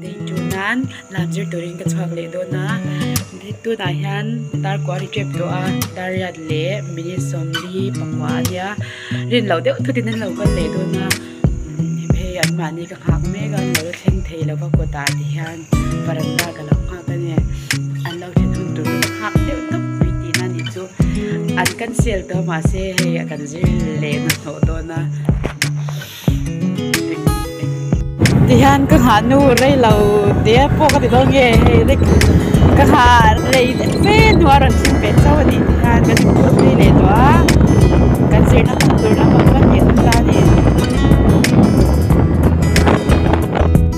đây chú nan làm gì tôi cái choạc lệ đó na thì tôi đã hiện dar qua trip đó dar yat lệ mini somli pakwa dia rin lâu đeo tôi tin lâu cái lệ đó na bây anh mà đi cái hàng mấy cái lâu thèn thề lâu có ta thì hiện varanda cái lâu khác cái này anh lâu thèn hôn tôi cái hàng đeo tấp bị tin anh đi chú anh cần sale đó mà sẽ hay cần gì lệ nó đó na thì han cái hà nu rây lâu đĩa po cái gì đó nghe đấy cái hà rây phê hoa rồi chim bé sao vậy han cái chim bướm đi lệ đó cái gì nó từ nó mà phát hiện ra đi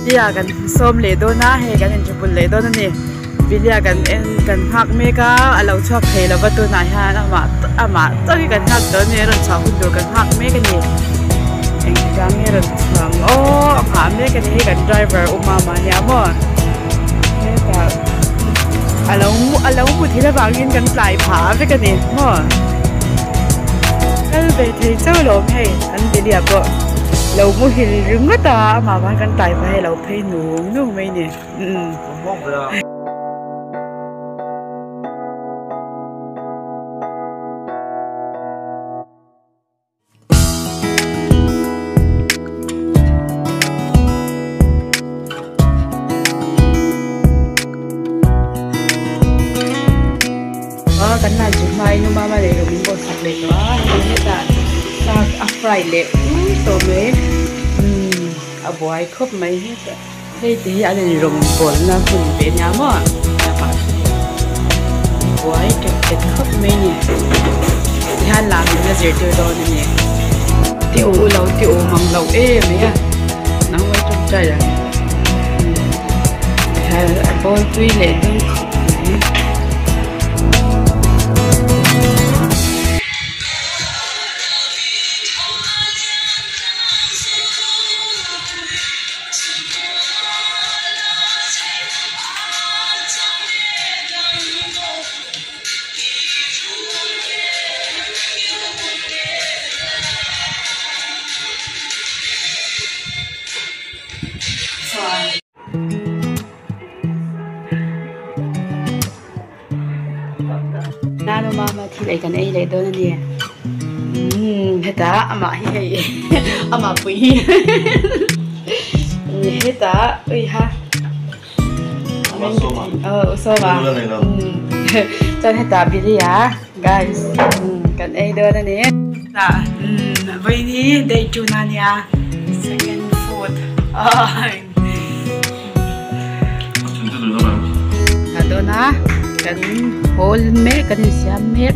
đi à cái xôm lệ đó na hay cái chim bướm lệ đó nè bây giờ cái hạc mấy cái lâu chọc hay là bắt đầu này ha mà tới cái hạc đó nè rồi chọc được cái hạc mấy cái nè gang nghe rồi thằng hàm đấy cái này cái driver umama nhà mà cái cả alo một thì là bạn cái lại phá với cái này mà cái về thì sao lộn hay anh đi đẹp rồi lâu một thì rứng hết ta mà bạn cái lại phải lâu phải nuông đúng không mấy nè cái này chúng mày nhưng mà để rồi mình bột sạch để nó hết cả ta fry lệ tổ mấy boy khớp mấy hết đây thì anh này rồng bột là phần bé nhá mà boy cái khớp mấy nhỉ thì hắn làm nó dễ chơi đó nè tiểu măng lâu mấy à nó mới trong trời à hay boy tuy lệ nhưng nano mama thì lại cái này lại đó nè hết ta ama bui hết ta ơi ha so mà cho hết ta bị à guys cái này đó nè ta vậy đi đây chú nania second food đó na cái hole mấy cái xám mấy